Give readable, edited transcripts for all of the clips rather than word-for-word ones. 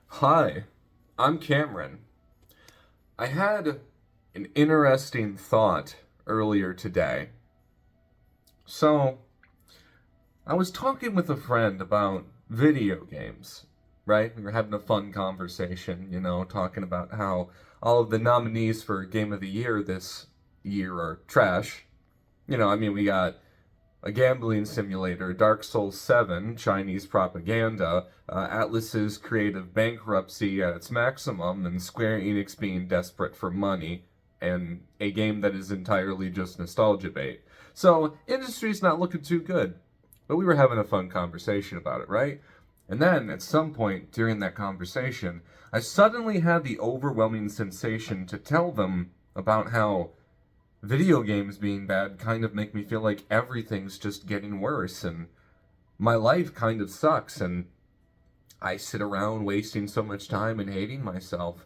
Hi, I'm Cameron. I had an interesting thought earlier today. So, I was talking with a friend about video games, right? We were having a fun conversation, talking about how all of the nominees for Game of the Year this year are trash. We got a gambling simulator, Dark Souls 7, Chinese propaganda, Atlas's creative bankruptcy at its maximum, and Square Enix being desperate for money, and a game that is entirely just nostalgia bait. So, industry's not looking too good. But we were having a fun conversation about it, right? And then, at some point during that conversation, I suddenly had the overwhelming sensation to tell them about how video games being bad kind of make me feel like everything's just getting worse and my life kind of sucks and I sit around wasting so much time and hating myself.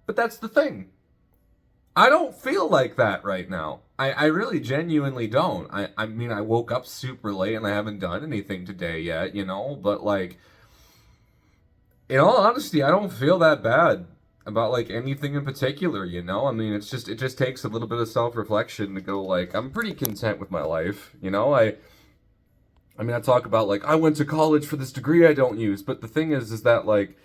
But that's the thing. I don't feel like that right now. I really genuinely don't. I mean, I woke up super late and I haven't done anything today yet, but like, in all honesty, I don't feel that bad about like anything in particular. I mean, it just takes a little bit of self-reflection to go like I'm pretty content with my life. I talk about like I went to college for this degree I don't use, but the thing is that like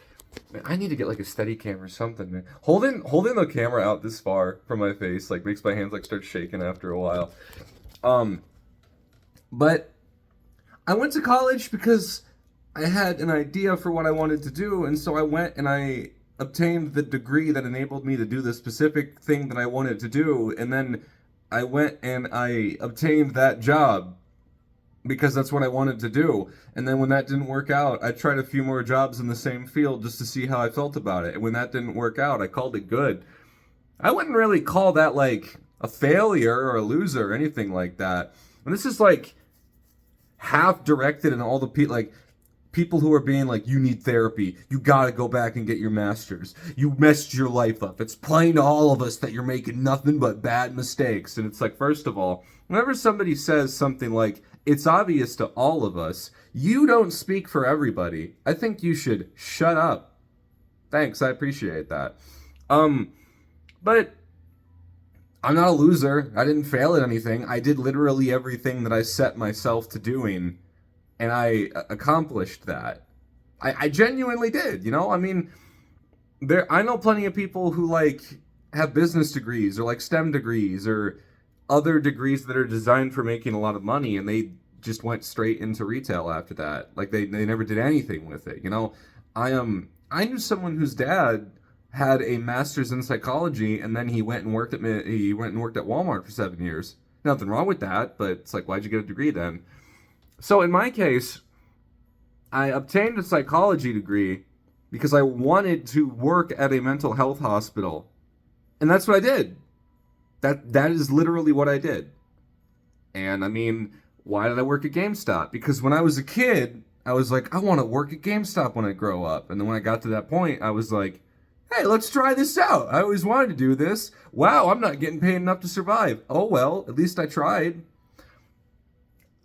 man, I need to get like a steady cam or something, man. Holding the camera out this far from my face like makes my hands like start shaking after a while. Um but I went to college because I had an idea for what I wanted to do, and so I went and I obtained the degree that enabled me to do the specific thing that I wanted to do, and then I went and I obtained that job because that's what I wanted to do. And then when that didn't work out, I tried a few more jobs in the same field just to see how I felt about it. And when that didn't work out, I called it good. I wouldn't really call that like a failure or a loser or anything like that. And this is like half directed and all the people like people who are being like, you need therapy, you gotta go back and get your master's, you messed your life up, it's plain to all of us that you're making nothing but bad mistakes. And it's like, first of all, whenever somebody says something like it's obvious to all of us, you don't speak for everybody. I think you should shut up. Thanks, I appreciate that. But I'm not a loser. I didn't fail at anything. I did literally everything that I set myself to doing, and I accomplished that. I genuinely did. I mean, I know plenty of people who like have business degrees or like STEM degrees or other degrees that are designed for making a lot of money, and they just went straight into retail after that. Like they never did anything with it. I knew someone whose dad had a master's in psychology, and then he went and worked at Walmart for 7 years. Nothing wrong with that, but it's like, why'd you get a degree then? So in my case, I obtained a psychology degree because I wanted to work at a mental health hospital, and that's what I did. That is literally what I did. And I mean, why did I work at GameStop? Because when I was a kid, I was like, I want to work at GameStop when I grow up. And then when I got to that point, I was like, hey, let's try this out. I always wanted to do this. Wow, I'm not getting paid enough to survive. Oh well, at least I tried.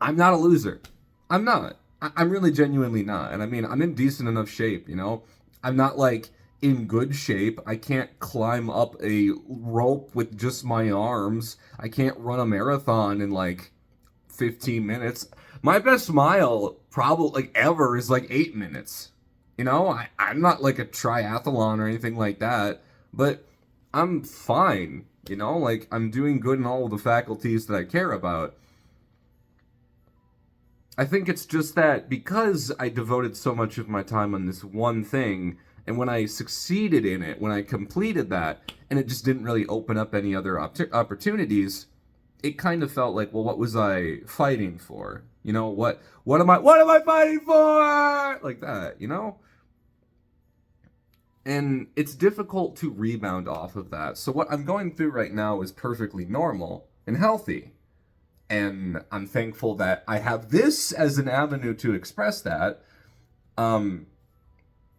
I'm not a loser. I'm not. I'm really genuinely not. And I mean, I'm in decent enough shape. I'm not like in good shape. I can't climb up a rope with just my arms. I can't run a marathon in like 15 minutes. My best mile probably like ever is like 8 minutes. I'm not like a triathlon or anything like that, but I'm fine. Like I'm doing good in all of the faculties that I care about. I think it's just that because I devoted so much of my time on this one thing, and when I succeeded in it, when I completed that, and it just didn't really open up any other opportunities, it kind of felt like, well, what was I fighting for? What am I fighting for? Like that. And it's difficult to rebound off of that. So what I'm going through right now is perfectly normal and healthy. And I'm thankful that I have this as an avenue to express that. Um,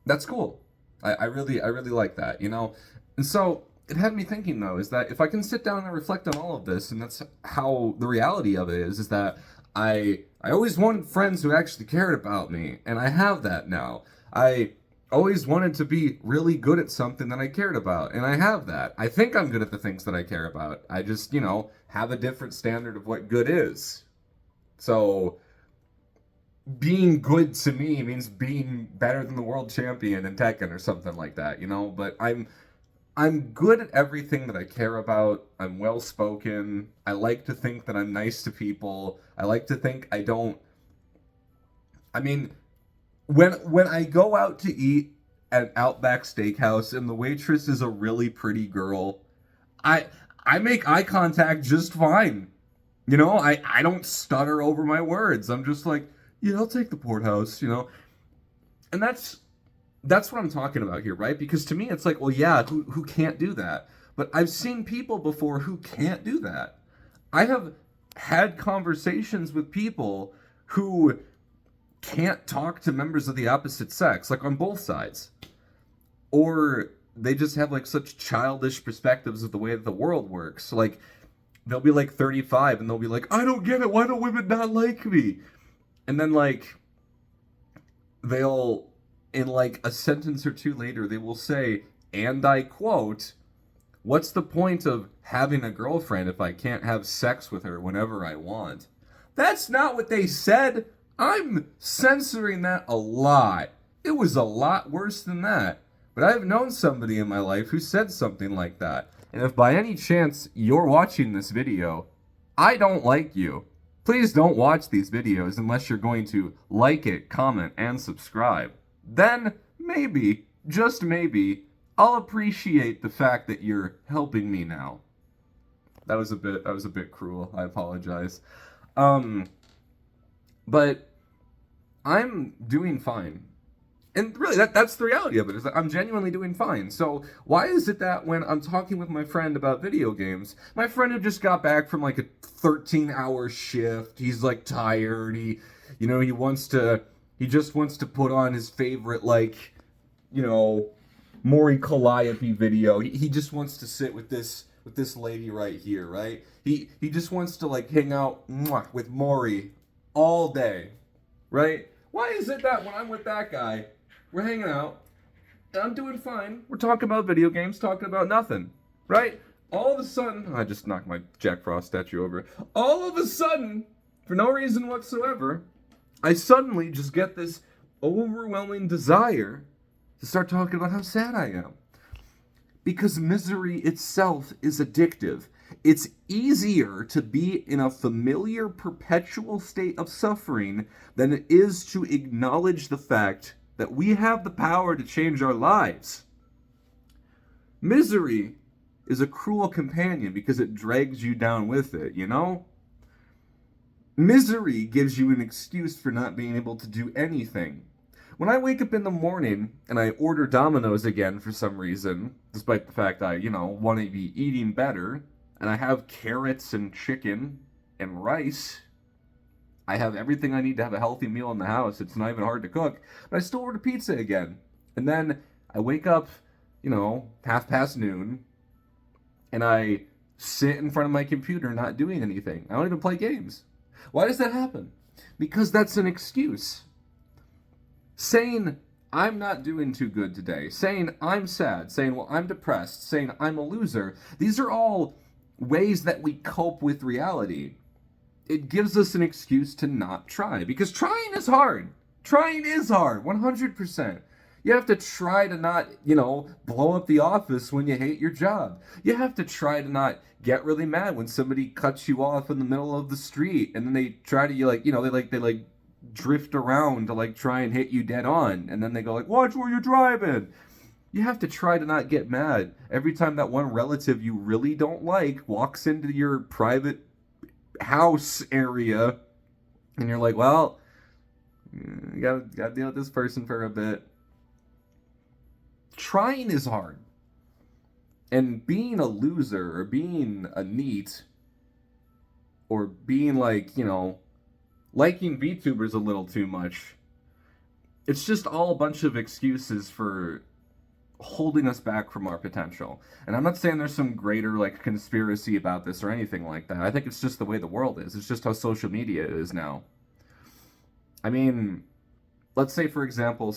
that's cool. I really like that. And so it had me thinking though, is that if I can sit down and reflect on all of this, and that's how the reality of it is that I always wanted friends who actually cared about me, and I have that now. I always wanted to be really good at something that I cared about, and I have that. I think I'm good at the things that I care about. I just, have a different standard of what good is. So, being good to me means being better than the world champion in Tekken or something like that, But I'm good at everything that I care about. I'm well spoken. I like to think that I'm nice to people. I like to think I don't. I mean, when I go out to eat at Outback Steakhouse and the waitress is a really pretty girl, I I make eye contact just fine. I don't stutter over my words. I'm just like, yeah, I'll take the porthouse. And that's what I'm talking about here, right? Because to me, it's like, well, yeah, who can't do that? But I've seen people before who can't do that. I have had conversations with people who can't talk to members of the opposite sex, like on both sides. Or they just have like such childish perspectives of the way that the world works. Like, they'll be like 35 and they'll be like, I don't get it. Why do women not like me? And then like, they'll, in like a sentence or two later, they will say, and I quote, what's the point of having a girlfriend if I can't have sex with her whenever I want? That's not what they said. I'm censoring that a lot. It was a lot worse than that. But I've known somebody in my life who said something like that. And if by any chance you're watching this video, I don't like you. Please don't watch these videos unless you're going to like it, comment, and subscribe. Then, maybe, just maybe, I'll appreciate the fact that you're helping me now. That was a bit cruel. I apologize. But I'm doing fine. And really, that's the reality of it, is that I'm genuinely doing fine. So why is it that when I'm talking with my friend about video games, my friend who just got back from like a 13-hour shift, he's like tired, he just wants to put on his favorite, like, Maury Calliope video. He just wants to sit with this lady right here, right? He just wants to like hang out with Maury all day, right? Why is it that when I'm with that guy, we're hanging out, and I'm doing fine, we're talking about video games, talking about nothing, right? All of a sudden, I just knocked my Jack Frost statue over. All of a sudden, for no reason whatsoever, I suddenly just get this overwhelming desire to start talking about how sad I am. Because misery itself is addictive. It's easier to be in a familiar, perpetual state of suffering than it is to acknowledge the fact that we have the power to change our lives. Misery is a cruel companion because it drags you down with it, Misery gives you an excuse for not being able to do anything. When I wake up in the morning and I order Domino's again for some reason, despite the fact I, want to be eating better, and I have carrots and chicken and rice, I have everything I need to have a healthy meal in the house. It's not even hard to cook, but I still order pizza again. And then I wake up, noon, and I sit in front of my computer not doing anything. I don't even play games. Why does that happen? Because that's an excuse. Saying, I'm not doing too good today, saying I'm sad, saying, well, I'm depressed, saying I'm a loser, these are all ways that we cope with reality. It gives us an excuse to not try, because trying is hard. Trying is hard, 100%. You have to try to not, blow up the office when you hate your job. You have to try to not get really mad when somebody cuts you off in the middle of the street, and then they try to, they drift around to like try and hit you dead on, and then they go like, watch where you're driving. You have to try to not get mad every time that one relative you really don't like walks into your private house area, and you're like, well, you gotta deal with this person for a bit. Trying is hard, and being a loser or being a neat or being like, liking VTubers a little too much, it's just all a bunch of excuses for holding us back from our potential. And I'm not saying there's some greater like conspiracy about this or anything like that. I think it's just the way the world is. It's just how social media is now. I mean, let's say, for example,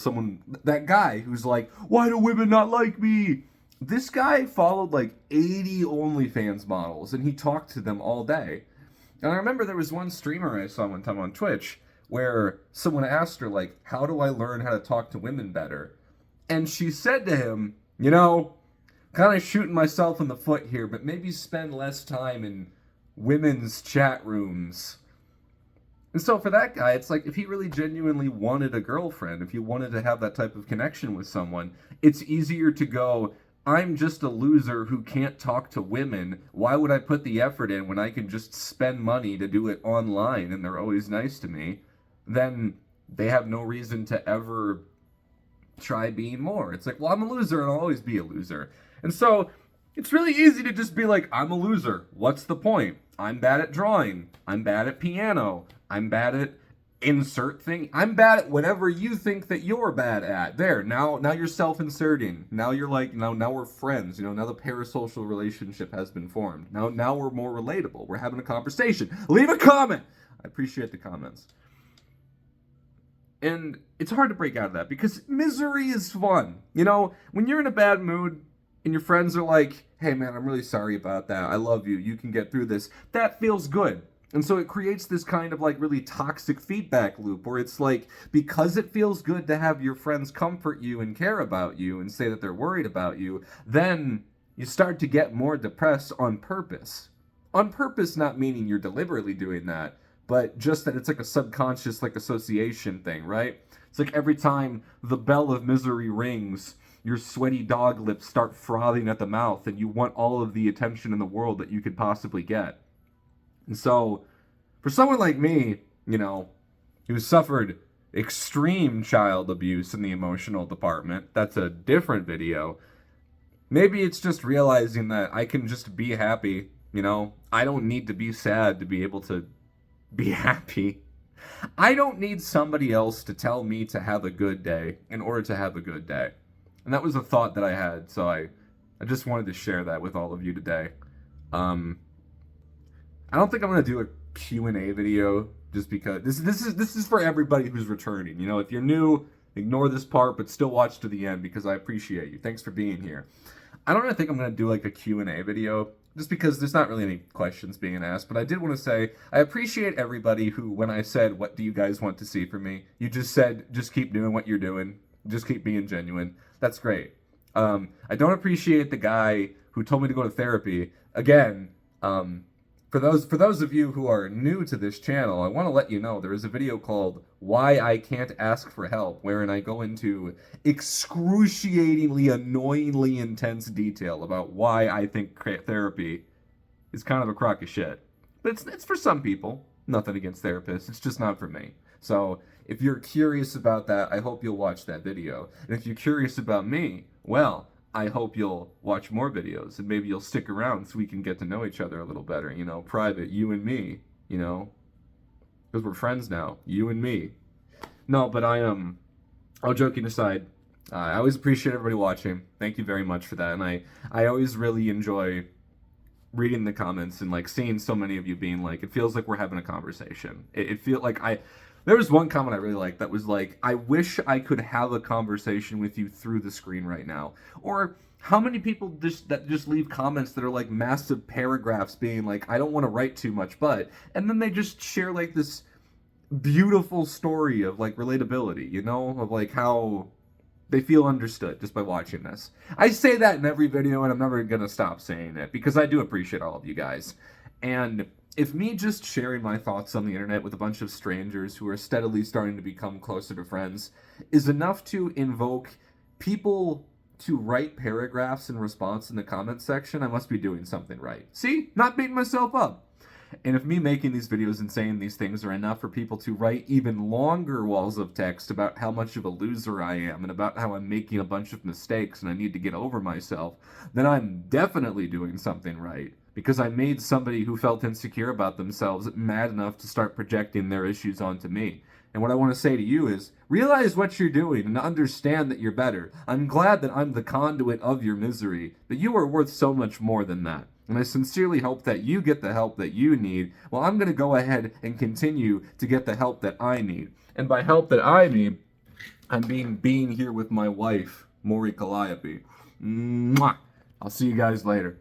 that guy who's like, why do women not like me? This guy followed like 80 OnlyFans models and he talked to them all day. And I remember there was one streamer I saw one time on Twitch where someone asked her, like, how do I learn how to talk to women better? And she said to him, kind of shooting myself in the foot here, but maybe spend less time in women's chat rooms. And so for that guy, it's like, if he really genuinely wanted a girlfriend, if he wanted to have that type of connection with someone, it's easier to go, I'm just a loser who can't talk to women. Why would I put the effort in when I can just spend money to do it online and they're always nice to me? Then they have no reason to ever try being more. It's like, well, I'm a loser and I'll always be a loser. And so it's really easy to just be like, I'm a loser. What's the point? I'm bad at drawing. I'm bad at piano. I'm bad at insert thing. I'm bad at whatever you think that you're bad at. There, now you're self-inserting. Now you're like, now we're friends. Now the parasocial relationship has been formed. Now we're more relatable. We're having a conversation. Leave a comment. I appreciate the comments. And it's hard to break out of that because misery is fun. When you're in a bad mood and your friends are like, hey man, I'm really sorry about that. I love you. You can get through this. That feels good. And so it creates this kind of like really toxic feedback loop where it's like, because it feels good to have your friends comfort you and care about you and say that they're worried about you, then you start to get more depressed on purpose. On purpose, not meaning you're deliberately doing that, but just that it's like a subconscious like association thing, right? It's like every time the bell of misery rings, your sweaty dog lips start frothing at the mouth and you want all of the attention in the world that you could possibly get. And so, for someone like me, who suffered extreme child abuse in the emotional department, that's a different video. Maybe it's just realizing that I can just be happy, I don't need to be sad to be able to be happy. I don't need somebody else to tell me to have a good day in order to have a good day. And that was a thought that I had, so I just wanted to share that with all of you today. I don't think I'm going to do a Q&A video just because this is for everybody who's returning. If you're new, ignore this part, but still watch to the end because I appreciate you. Thanks for being here. I don't really think I'm going to do like a Q&A video just because there's not really any questions being asked, but I did want to say I appreciate everybody who, when I said, what do you guys want to see from me? You just said, just keep doing what you're doing. Just keep being genuine. That's great. I don't appreciate the guy who told me to go to therapy. Again, for those of you who are new to this channel, I want to let you know there is a video called Why I Can't Ask for Help, wherein I go into excruciatingly, annoyingly intense detail about why I think therapy is kind of a crock of shit. But it's for some people. Nothing against therapists. It's just not for me. So if you're curious about that, I hope you'll watch that video. And if you're curious about me, well, I hope you'll watch more videos and maybe you'll stick around so we can get to know each other a little better, private, you and me, because we're friends now, you and me. No, but all joking aside, I always appreciate everybody watching. Thank you very much for that. And I always really enjoy reading the comments and like seeing so many of you being like, it feels like we're having a conversation. It feels like there was one comment I really liked that was like, I wish I could have a conversation with you through the screen right now. Or how many people just leave comments that are like massive paragraphs being like, I don't want to write too much, and then they just share like this beautiful story of like relatability, of like how they feel understood just by watching this. I say that in every video and I'm never going to stop saying it because I do appreciate all of you guys. And if me just sharing my thoughts on the internet with a bunch of strangers who are steadily starting to become closer to friends is enough to invoke people to write paragraphs in response in the comments section, I must be doing something right. See? Not beating myself up. And if me making these videos and saying these things are enough for people to write even longer walls of text about how much of a loser I am and about how I'm making a bunch of mistakes and I need to get over myself, then I'm definitely doing something right. Because I made somebody who felt insecure about themselves mad enough to start projecting their issues onto me. And what I want to say to you is, realize what you're doing and understand that you're better. I'm glad that I'm the conduit of your misery, but you are worth so much more than that. And I sincerely hope that you get the help that you need, while I'm going to go ahead and continue to get the help that I need. And by help that I need, I mean being here with my wife, Maury Calliope. Mwah! I'll see you guys later.